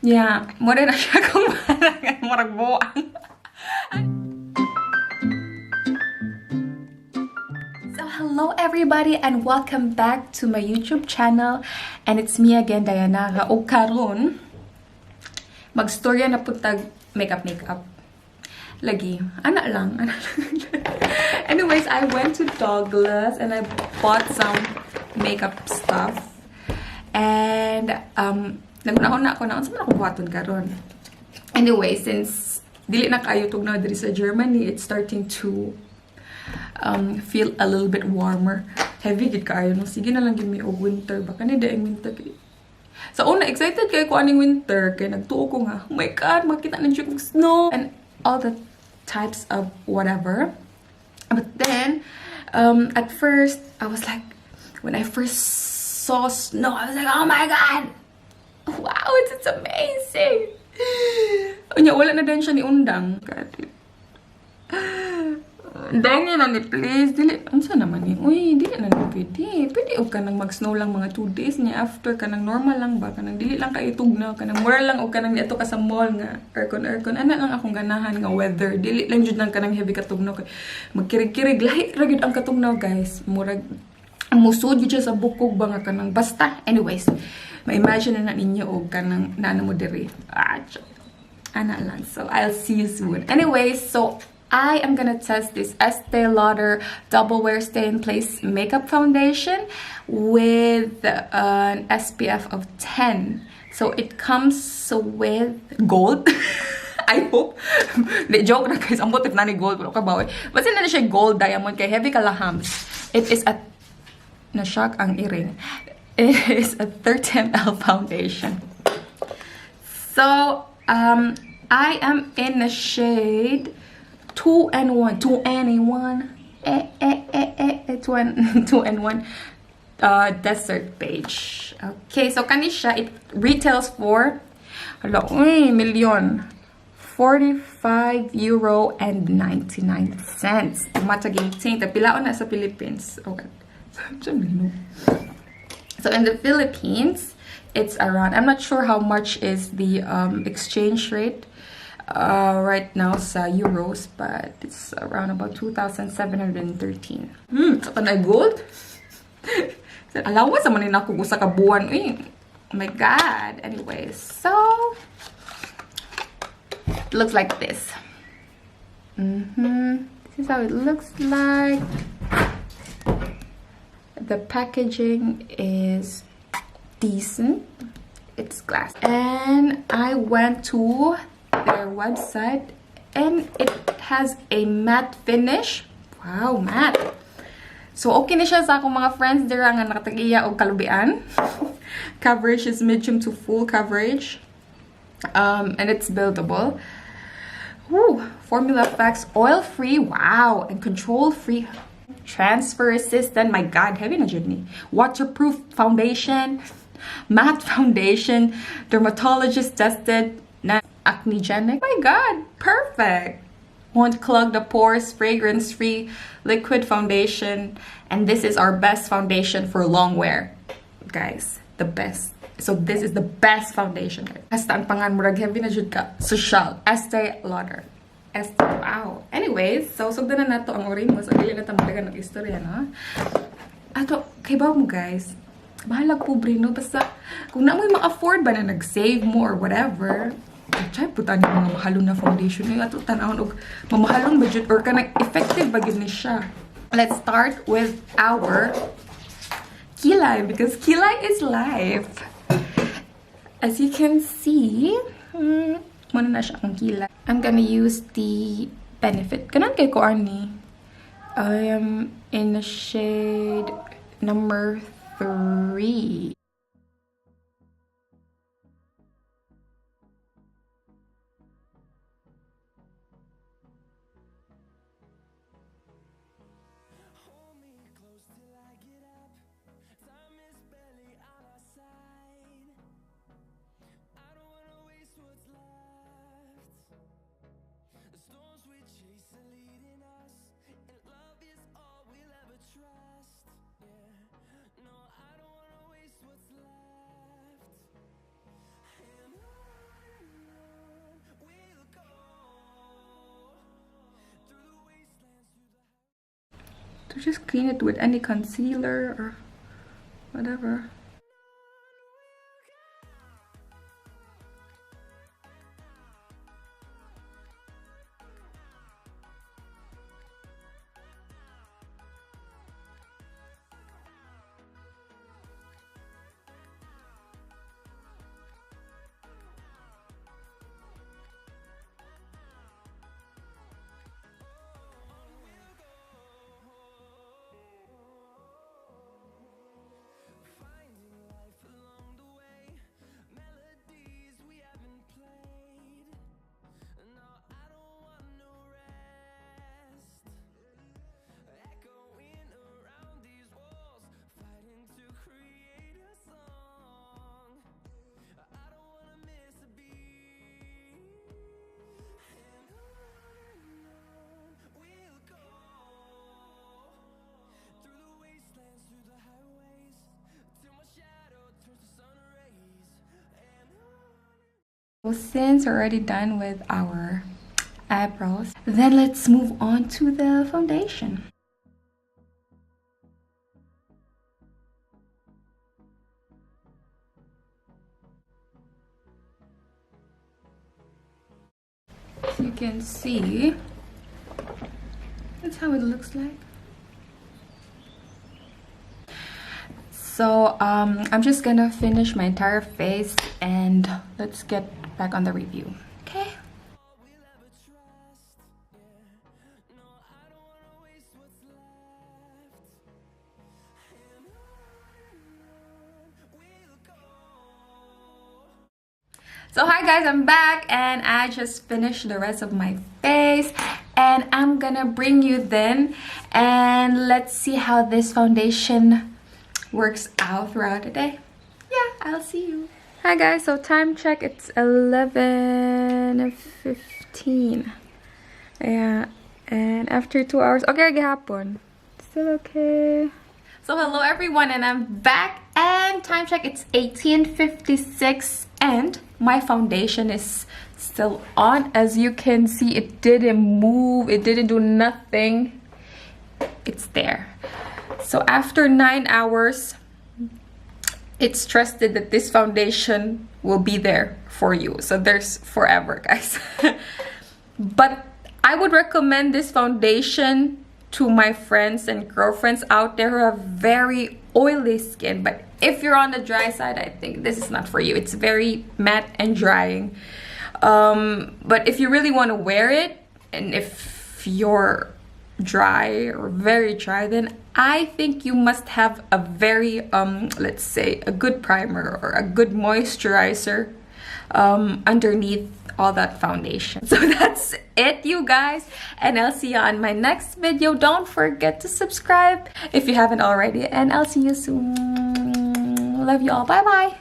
Yeah, mo rin na siya kung maragbuang. So hello everybody and welcome back to my YouTube channel, and it's me again, Diana. O karon magstorya na puntag makeup lagi ana lang. Anyways, I went to Douglas and I bought some makeup stuff, and nagunahon na ako na unsa man ako buhaton karon. Anyway, since dili na kayo tugnaw diri sa Germany, it's starting to feel a little bit warmer. Heavy gid kaayo no. Sige na lang gyud mi og winter, baka ni daing winter kay. So una excited kay ko aning winter kay nagtuo ko nga, oh my god, makita na jud og snow and all the types of whatever. But then at first I was like, when I first saw snow, I was like, oh my god, wow, it's amazing. Unya wala na din siya ni undang. Dahil na ni please, dili, unsa naman ni? Uy, dili na ni pwede. Pwede o ka nang mag-snow lang mga 2 days niya after ka nang normal lang ba? Ka nang dili lang ka itugnaw, ka nang mura lang o ka nang dito ka sa mall nga aircon. Ana lang akong ganahan nga weather. Dili lang jud nang ka nang heavy katugnaw kay magkirig-kirig lahi ra gid ang katugnaw, guys. Murag musod jud siya sa bukog ba nga kanang basta. Anyways, ma-imagine na ninyo og kanang nana mo diri. Ana lang. So I'll see you soon. Anyways, so I am gonna test this Estée Lauder Double Wear Stay in Place Makeup Foundation with an SPF of 10. So it comes with gold. I hope. Joke na guys. Ang butif na ni gold. Pero kabawi. Basta na siya gold diamond kay heavy kalahams. It is a... Na-shock ang earring. It is a 30 ml foundation. So, I am in the shade 2N1. 2N1. 2N1. Desert Beige. Okay, so kanisha, it retails for million. 45 euro and 99 cents. Mataging ting. Pilaon na sa Philippines. Okay. So in the Philippines, it's around, I'm not sure how much is the exchange rate right now sa euros, but it's around about 2,713. So kanay gold? Alawas naman na ako sa kabuan. Oh my god. Anyways, so it looks like this. This is how it looks like. The packaging is decent. It's glass. And I went to their website and it has a matte finish. Wow, matte. So okay na siya sa akong mga friends dira nga nakatagiya og kalubian. Coverage is medium to full coverage. And it's buildable. Woo, formula effects, oil free, wow, and control free, transfer resistant, my god, heavy na jud ni. Waterproof foundation, matte foundation, dermatologist tested, acnegenic. My god, perfect. Won't clog the pores, fragrance free, liquid foundation, and this is our best foundation for long wear, guys. The best. So this is the best foundation. Hasta ang pangan murag heavy na jud ka. Social. Estée Lauder. Wow. Anyways, so sugdan na nato ang orin mo. So dili na ta madagan ng istorya, no? Ato, kay ba mo guys? Bahala pobre, no? Basta kung na mo ma-afford ba na nag-save mo or whatever, try putan yung mga mahalong na foundation. Yung ato tanahon og mamahalong budget or kanang effective ba gyud ni siya. Let's start with our kilay, because kilay is life. As you can see, muna na siya ang kilay. I'm gonna use the Benefit. Kanan kay ko ani. I am in the shade number 3. to just clean it with any concealer or whatever. So since we're already done with our eyebrows, then let's move on to the foundation. As you can see, that's how it looks like. So I'm just gonna finish my entire face and let's get back on the review, okay? So hi guys, I'm back and I just finished the rest of my face and I'm gonna bring you then and let's see how this foundation works out throughout the day. Yeah, I'll see you. Hi guys, so time check, it's 11:15. Yeah, and after 2 hours, okay, gihapon. Still okay. So hello everyone and I'm back and time check, it's 18:56 and my foundation is still on. As you can see, it didn't move, it didn't do nothing. It's there. So after 9 hours, it's trusted that this foundation will be there for you. So there's forever, guys. But I would recommend this foundation to my friends and girlfriends out there who have very oily skin. But if you're on the dry side, I think this is not for you. It's very matte and drying. But if you really want to wear it, and if you're dry or very dry, then I think you must have a very let's say a good primer or a good moisturizer underneath all that foundation. So that's it, you guys, and I'll see you on my next video. Don't forget to subscribe if you haven't already, and I'll see you soon. Love you all. Bye bye.